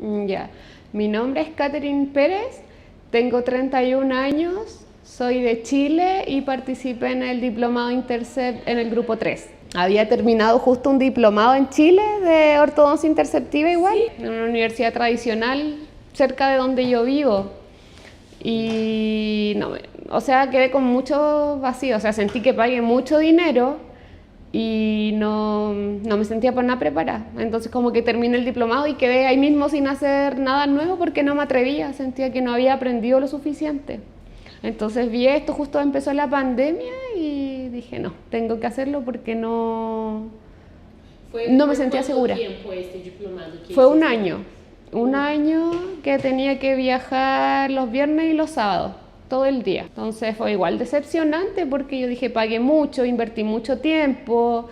Ya, mi nombre es Catherine Pérez, tengo 31 años, soy de Chile y participé en el diplomado Intercept en el grupo 3. Había terminado justo un diplomado en Chile de ortodoncia interceptiva igual, en una universidad tradicional cerca de donde yo vivo. Y no, o sea, quedé con mucho vacío, o sea, sentí que pagué mucho dinero y no me sentía para nada preparada. Entonces como que terminé el diplomado y quedé ahí mismo sin hacer nada nuevo porque no me atrevía, sentía que no había aprendido lo suficiente. Entonces vi esto, justo empezó la pandemia y dije, no, tengo que hacerlo porque no me sentía segura. Tiempo este diplomado que Fue un año que tenía que viajar los viernes y los sábados, todo el día. Entonces fue igual decepcionante porque yo dije, pagué mucho, invertí mucho tiempo,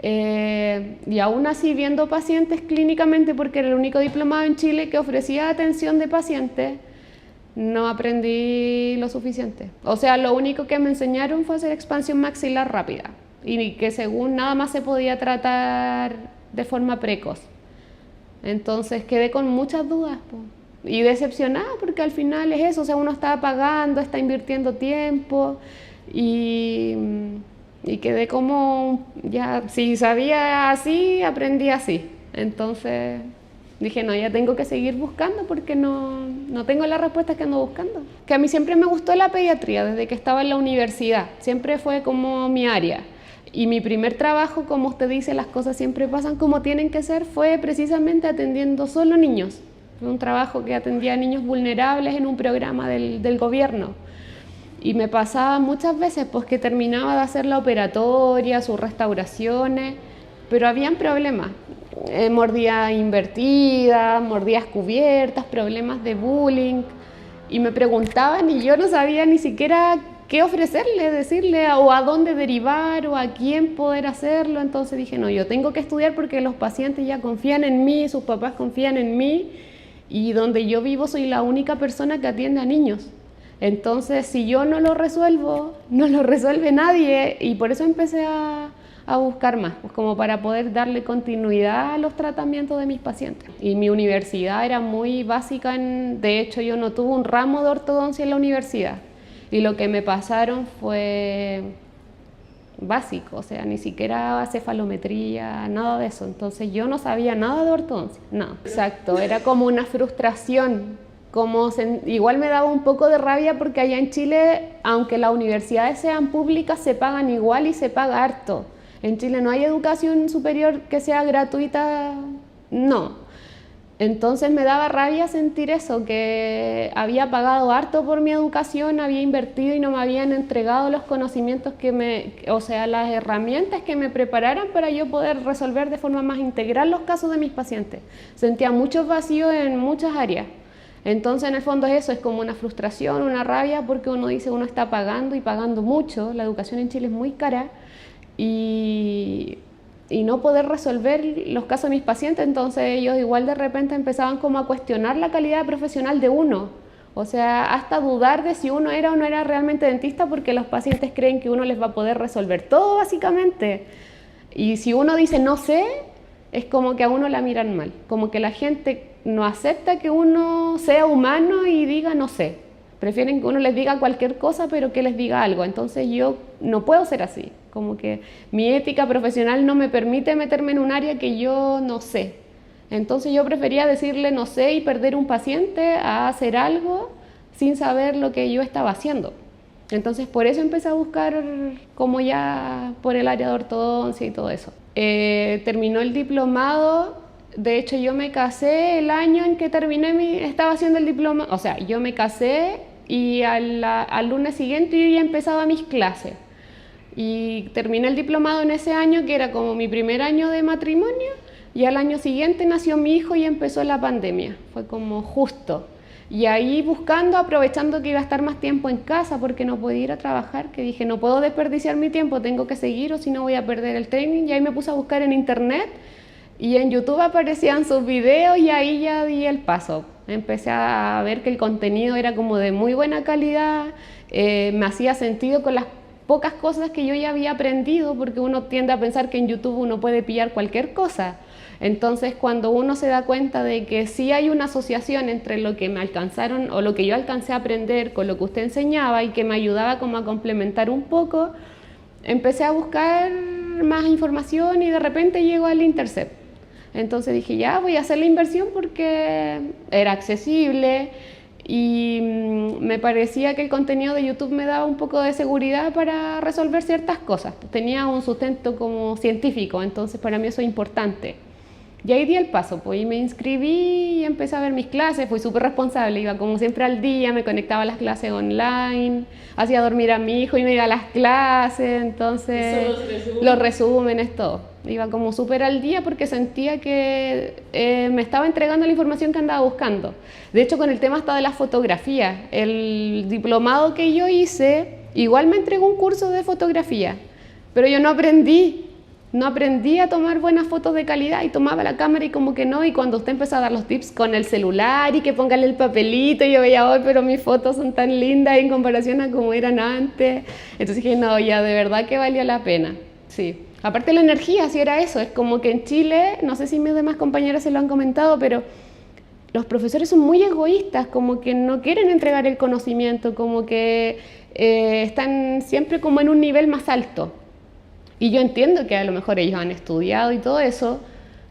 y aún así viendo pacientes clínicamente, porque era el único diplomado en Chile que ofrecía atención de pacientes, no aprendí lo suficiente. O sea, lo único que me enseñaron fue hacer expansión maxilar rápida y que según nada más se podía tratar de forma precoz. Entonces quedé con muchas dudas y decepcionada porque al final es eso, o sea, uno está pagando, está invirtiendo tiempo y quedé como, ya, si sabía así, aprendí así. Entonces dije, no, ya tengo que seguir buscando porque no tengo las respuestas que ando buscando. Que a mí siempre me gustó la pediatría desde que estaba en la universidad, siempre fue como mi área. Y mi primer trabajo, como usted dice, las cosas siempre pasan como tienen que ser, fue precisamente atendiendo solo niños. Fue un trabajo que atendía a niños vulnerables en un programa del gobierno. Y me pasaba muchas veces pues que terminaba de hacer la operatoria, sus restauraciones, pero habían problemas. Mordidas invertidas, mordidas cubiertas, problemas de bullying. Y me preguntaban y yo no sabía ni siquiera qué ofrecerle, decirle o a dónde derivar o a quién poder hacerlo. Entonces dije, no, yo tengo que estudiar porque los pacientes ya confían en mí, sus papás confían en mí y donde yo vivo soy la única persona que atiende a niños. Entonces, si yo no lo resuelvo, no lo resuelve nadie y por eso empecé a buscar más, pues como para poder darle continuidad a los tratamientos de mis pacientes. Y mi universidad era muy básica, de hecho yo no tuve un ramo de ortodoncia en la universidad y lo que me pasaron fue básico, o sea, ni siquiera cefalometría, nada de eso. Entonces yo no sabía nada de ortodoncia, nada. Exacto, era como una frustración. Igual me daba un poco de rabia porque allá en Chile, aunque las universidades sean públicas, se pagan igual y se paga harto. En Chile no hay educación superior que sea gratuita, no. Entonces me daba rabia sentir eso, que había pagado harto por mi educación, había invertido y no me habían entregado los conocimientos o sea, las herramientas que me prepararan para yo poder resolver de forma más integral los casos de mis pacientes. Sentía muchos vacíos en muchas áreas. Entonces en el fondo eso es como una frustración, una rabia, porque uno dice uno está pagando y pagando mucho, la educación en Chile es muy cara y no poder resolver los casos de mis pacientes, entonces ellos igual de repente empezaban como a cuestionar la calidad profesional de uno, o sea, hasta dudar de si uno era o no era realmente dentista porque los pacientes creen que uno les va a poder resolver todo básicamente, y si uno dice no sé, es como que a uno la miran mal, como que la gente no acepta que uno sea humano y diga no sé, prefieren que uno les diga cualquier cosa pero que les diga algo, entonces yo no puedo ser así, como que mi ética profesional no me permite meterme en un área que yo no sé, entonces yo prefería decirle no sé y perder un paciente a hacer algo sin saber lo que yo estaba haciendo. Entonces por eso empecé a buscar como ya por el área de ortodoncia y todo eso. Terminó el diplomado, de hecho yo me casé el año en que estaba haciendo el diploma, o sea, yo me casé y al lunes siguiente yo ya empezaba mis clases. Y terminé el diplomado en ese año, que era como mi primer año de matrimonio, y al año siguiente nació mi hijo y empezó la pandemia, fue como justo. Y ahí buscando, aprovechando que iba a estar más tiempo en casa porque no podía ir a trabajar, que dije, no puedo desperdiciar mi tiempo, tengo que seguir o si no voy a perder el training. Y ahí me puse a buscar en internet y en YouTube aparecían sus videos y ahí ya di el paso. Empecé a ver que el contenido era como de muy buena calidad, me hacía sentido con las pocas cosas que yo ya había aprendido, porque uno tiende a pensar que en YouTube uno puede pillar cualquier cosa. Entonces, cuando uno se da cuenta de que sí hay una asociación entre lo que me alcanzaron o lo que yo alcancé a aprender con lo que usted enseñaba y que me ayudaba como a complementar un poco, empecé a buscar más información y de repente llego al Intercept. Entonces dije, ya voy a hacer la inversión porque era accesible y me parecía que el contenido de YouTube me daba un poco de seguridad para resolver ciertas cosas. Tenía un sustento como científico, entonces para mí eso es importante. Y ahí di el paso, pues, y me inscribí y empecé a ver mis clases, fui súper responsable, iba como siempre al día, me conectaba a las clases online, hacía dormir a mi hijo y me iba a las clases, entonces los resúmenes, todo. Iba como súper al día porque sentía que me estaba entregando la información que andaba buscando. De hecho, con el tema hasta de la fotografía, el diplomado que yo hice, igual me entregó un curso de fotografía, pero yo no aprendí a tomar buenas fotos de calidad y tomaba la cámara y como que no, y cuando usted empezó a dar los tips con el celular y que póngale el papelito, yo veía, hoy pero mis fotos son tan lindas en comparación a como eran antes. Entonces dije, no, ya de verdad que valió la pena, sí. Aparte la energía, sí era eso, es como que en Chile, no sé si mis demás compañeras se lo han comentado, pero los profesores son muy egoístas, como que no quieren entregar el conocimiento, como que están siempre como en un nivel más alto. Y yo entiendo que a lo mejor ellos han estudiado y todo eso,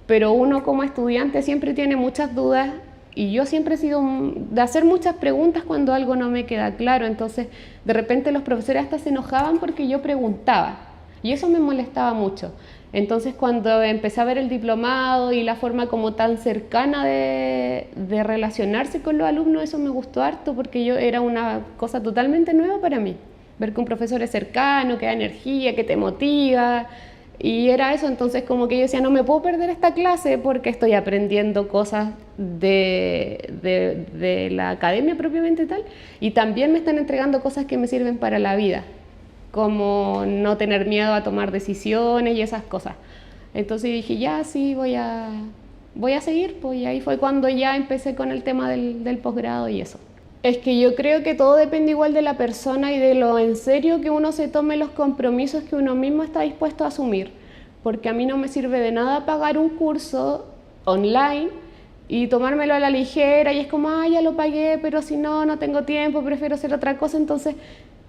pero uno como estudiante siempre tiene muchas dudas y yo siempre he sido de hacer muchas preguntas cuando algo no me queda claro. Entonces, de repente los profesores hasta se enojaban porque yo preguntaba y eso me molestaba mucho. Entonces, cuando empecé a ver el diplomado y la forma como tan cercana de relacionarse con los alumnos, eso me gustó harto porque era una cosa totalmente nueva para mí. Ver que un profesor es cercano, que da energía, que te motiva, y era eso. Entonces como que yo decía, no me puedo perder esta clase porque estoy aprendiendo cosas de la academia propiamente tal, y también me están entregando cosas que me sirven para la vida, como no tener miedo a tomar decisiones y esas cosas. Entonces dije, ya sí, voy a seguir, pues, y ahí fue cuando ya empecé con el tema del posgrado y eso. Es que yo creo que todo depende igual de la persona y de lo en serio que uno se tome los compromisos que uno mismo está dispuesto a asumir. Porque a mí no me sirve de nada pagar un curso online y tomármelo a la ligera y es como, ya lo pagué, pero si no, no tengo tiempo, prefiero hacer otra cosa. Entonces,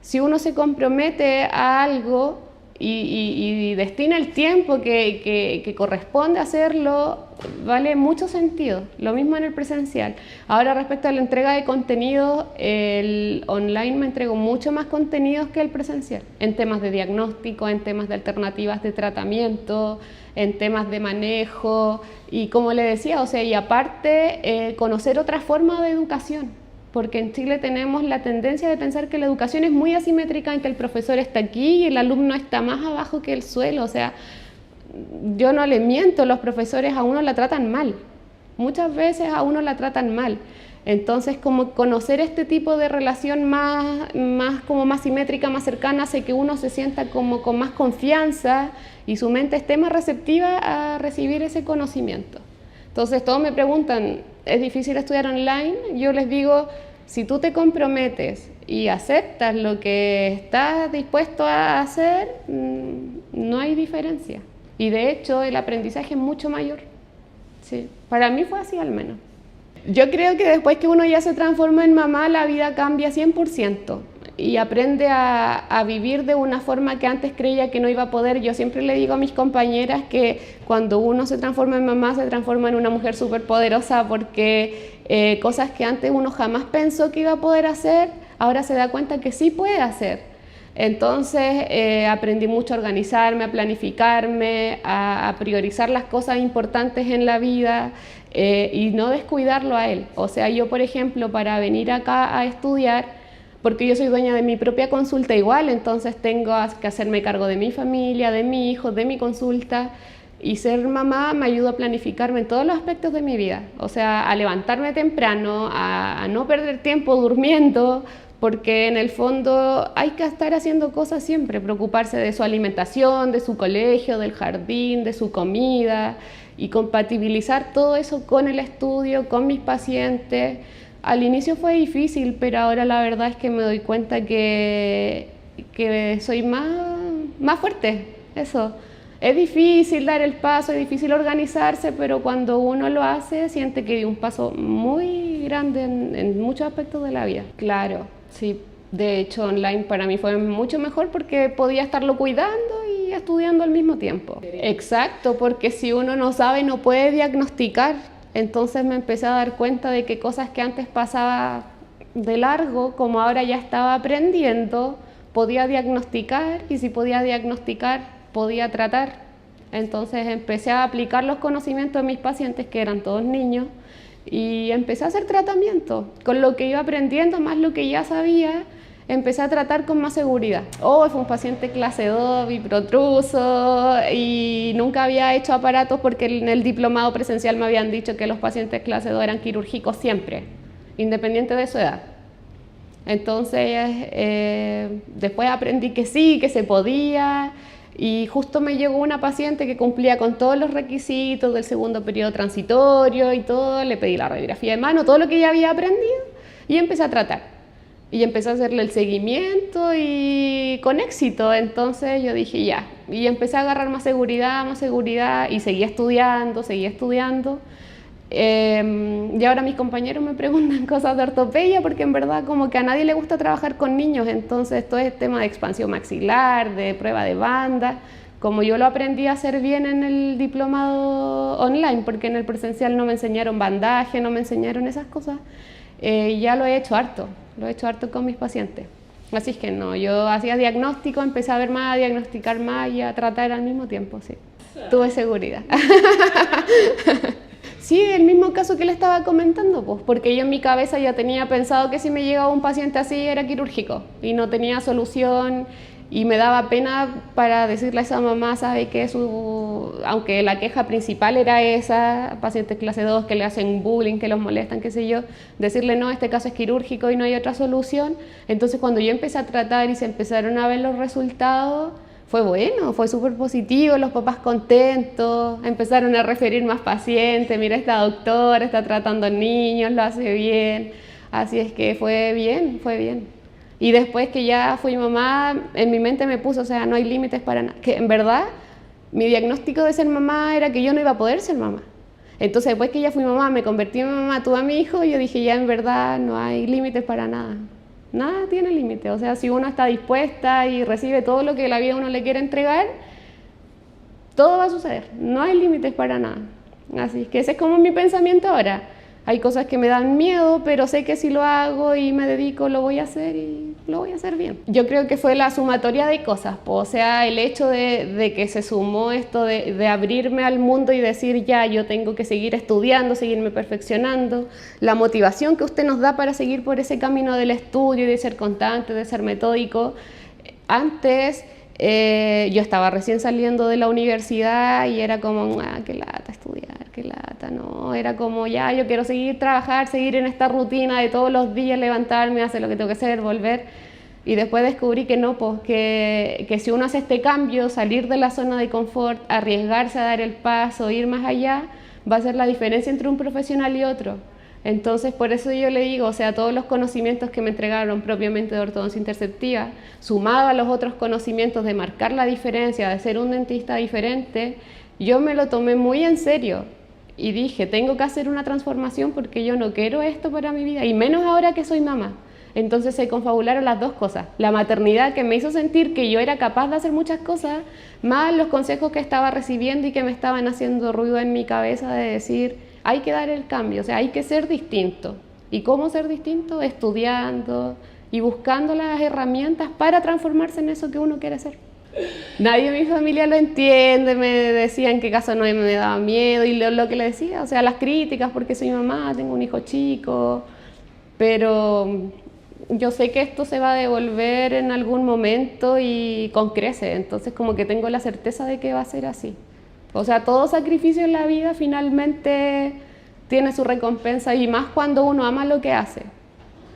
si uno se compromete a algo y destina el tiempo que corresponde hacerlo, vale mucho sentido. Lo mismo en el presencial. Ahora, respecto a la entrega de contenido, el online me entregó mucho más contenidos que el presencial, en temas de diagnóstico, en temas de alternativas de tratamiento, en temas de manejo y como le decía, o sea, y aparte conocer otra forma de educación. Porque en Chile tenemos la tendencia de pensar que la educación es muy asimétrica, en que el profesor está aquí y el alumno está más abajo que el suelo. O sea, yo no le miento, los profesores a uno la tratan mal. Muchas veces a uno la tratan mal. Entonces, como conocer este tipo de relación más simétrica, más cercana, hace que uno se sienta como con más confianza y su mente esté más receptiva a recibir ese conocimiento. Entonces todos me preguntan, ¿es difícil estudiar online? Yo les digo, si tú te comprometes y aceptas lo que estás dispuesto a hacer, no hay diferencia. Y de hecho el aprendizaje es mucho mayor. Sí, para mí fue así al menos. Yo creo que después que uno ya se transforma en mamá, la vida cambia 100%. Y aprende a vivir de una forma que antes creía que no iba a poder. Yo siempre le digo a mis compañeras que cuando uno se transforma en mamá, se transforma en una mujer súper poderosa porque cosas que antes uno jamás pensó que iba a poder hacer, ahora se da cuenta que sí puede hacer. Entonces aprendí mucho a organizarme, a planificarme, a priorizar las cosas importantes en la vida y no descuidarlo a él. O sea, yo por ejemplo, para venir acá a estudiar, porque yo soy dueña de mi propia consulta igual, entonces tengo que hacerme cargo de mi familia, de mi hijo, de mi consulta, y ser mamá me ayuda a planificarme en todos los aspectos de mi vida, o sea, a levantarme temprano, a no perder tiempo durmiendo, porque en el fondo hay que estar haciendo cosas siempre, preocuparse de su alimentación, de su colegio, del jardín, de su comida, y compatibilizar todo eso con el estudio, con mis pacientes. Al inicio fue difícil, pero ahora la verdad es que me doy cuenta que soy más fuerte, eso. Es difícil dar el paso, es difícil organizarse, pero cuando uno lo hace, siente que dio un paso muy grande en muchos aspectos de la vida. Claro, sí. De hecho, online para mí fue mucho mejor porque podía estarlo cuidando y estudiando al mismo tiempo. Exacto, porque si uno no sabe, no puede diagnosticar. Entonces me empecé a dar cuenta de que cosas que antes pasaba de largo, como ahora ya estaba aprendiendo, podía diagnosticar, y si podía diagnosticar, podía tratar. Entonces empecé a aplicar los conocimientos de mis pacientes, que eran todos niños, y empecé a hacer tratamiento. Con lo que iba aprendiendo, más lo que ya sabía, empecé a tratar con más seguridad. Fue un paciente clase 2, biprotruso, y nunca había hecho aparatos porque en el diplomado presencial me habían dicho que los pacientes clase 2 eran quirúrgicos siempre, independiente de su edad. Entonces, después aprendí que sí, que se podía, y justo me llegó una paciente que cumplía con todos los requisitos del segundo periodo transitorio y todo, le pedí la radiografía de mano, todo lo que ya había aprendido, y empecé a tratar. Y empecé a hacerle el seguimiento y con éxito. Entonces yo dije ya, y empecé a agarrar más seguridad, y seguía estudiando. Y ahora mis compañeros me preguntan cosas de ortopedia, porque en verdad como que a nadie le gusta trabajar con niños. Entonces todo este tema de expansión maxilar, de prueba de banda, como yo lo aprendí a hacer bien en el diplomado online, porque en el presencial no me enseñaron bandaje, no me enseñaron esas cosas, ya lo he hecho harto con mis pacientes. Así es que no, yo hacía diagnóstico, empecé a ver más, a diagnosticar más y a tratar al mismo tiempo, sí. Tuve seguridad. Sí, el mismo caso que le estaba comentando, pues, porque yo en mi cabeza ya tenía pensado que si me llegaba un paciente así era quirúrgico y no tenía solución, y me daba pena para decirle a esa mamá, sabe que aunque la queja principal era esa, pacientes clase 2 que le hacen bullying, que los molestan, qué sé yo, decirle no, este caso es quirúrgico y no hay otra solución. Entonces cuando yo empecé a tratar y se empezaron a ver los resultados, fue bueno, fue súper positivo, los papás contentos, empezaron a referir más pacientes, mira, esta doctora está tratando niños, lo hace bien, así es que fue bien. Y después que ya fui mamá, en mi mente me puso, o sea, no hay límites para nada, que en verdad mi diagnóstico de ser mamá era que yo no iba a poder ser mamá. Entonces después que ya fui mamá, me convertí en mamá, tuve a mi hijo, yo dije ya en verdad no hay límites para nada. Nada tiene límite, o sea, si uno está dispuesta y recibe todo lo que la vida uno le quiere entregar, todo va a suceder, no hay límites para nada. Así que ese es como mi pensamiento ahora. Hay cosas que me dan miedo, pero sé que si lo hago y me dedico, lo voy a hacer y lo voy a hacer bien. Yo creo que fue la sumatoria de cosas, o sea, el hecho de que se sumó esto de abrirme al mundo y decir ya, yo tengo que seguir estudiando, seguirme perfeccionando, la motivación que usted nos da para seguir por ese camino del estudio y de ser constante, de ser metódico. Antes yo estaba recién saliendo de la universidad y era como, qué lata estudiar, qué lata, no, era como ya, yo quiero seguir trabajar, seguir en esta rutina de todos los días, levantarme, hacer lo que tengo que hacer, volver. Y después descubrí que no, pues que si uno hace este cambio, salir de la zona de confort, arriesgarse a dar el paso, ir más allá, va a ser la diferencia entre un profesional y otro. Entonces, por eso yo le digo, o sea, todos los conocimientos que me entregaron propiamente de ortodoncia interceptiva, sumado a los otros conocimientos de marcar la diferencia, de ser un dentista diferente, yo me lo tomé muy en serio y dije, tengo que hacer una transformación porque yo no quiero esto para mi vida, y menos ahora que soy mamá. Entonces se confabularon las dos cosas, la maternidad que me hizo sentir que yo era capaz de hacer muchas cosas, más los consejos que estaba recibiendo y que me estaban haciendo ruido en mi cabeza de decir, hay que dar el cambio, o sea, hay que ser distinto. ¿Y cómo ser distinto? Estudiando y buscando las herramientas para transformarse en eso que uno quiere ser. Nadie en mi familia lo entiende, me decían que caso no me daba miedo, y lo que le decía, o sea, las críticas porque soy mamá, tengo un hijo chico, pero yo sé que esto se va a devolver en algún momento y con creces, entonces como que tengo la certeza de que va a ser así. O sea, todo sacrificio en la vida finalmente tiene su recompensa, y más cuando uno ama lo que hace.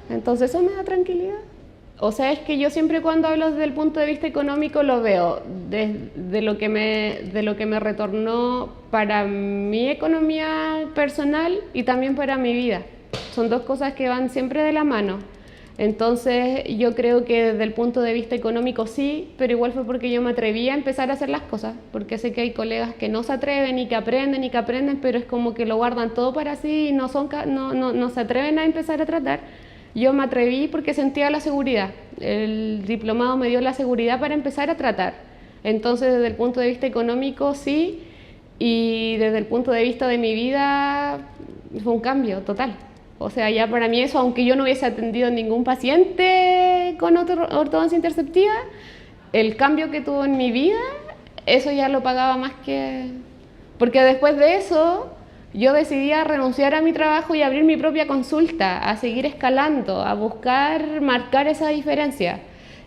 Entonces eso me da tranquilidad. O sea, es que yo siempre cuando hablo desde el punto de vista económico lo veo de lo que me retornó para mi economía personal y también para mi vida. Son dos cosas que van siempre de la mano. Entonces yo creo que desde el punto de vista económico sí, pero igual fue porque yo me atreví a empezar a hacer las cosas, porque sé que hay colegas que no se atreven y que aprenden, pero es como que lo guardan todo para sí y no se atreven a empezar a tratar. Yo me atreví porque sentía la seguridad, el diplomado me dio la seguridad para empezar a tratar. Entonces desde el punto de vista económico sí, y desde el punto de vista de mi vida fue un cambio total. O sea, ya para mí eso, aunque yo no hubiese atendido a ningún paciente con ortodoncia interceptiva, el cambio que tuvo en mi vida, eso ya lo pagaba más que... Porque después de eso, yo decidí a renunciar a mi trabajo y abrir mi propia consulta, a seguir escalando, a buscar marcar esa diferencia.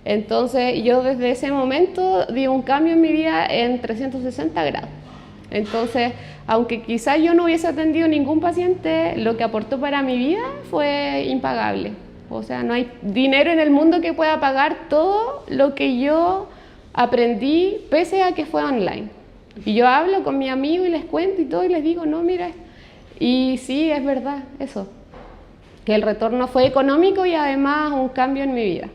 Entonces, yo desde ese momento di un cambio en mi vida en 360 grados. Entonces, aunque quizás yo no hubiese atendido ningún paciente, lo que aportó para mi vida fue impagable. O sea, no hay dinero en el mundo que pueda pagar todo lo que yo aprendí, pese a que fue online. Y yo hablo con mi amigo y les cuento y todo, y les digo, no, mira. Y sí, es verdad, eso. Que el retorno fue económico y además un cambio en mi vida.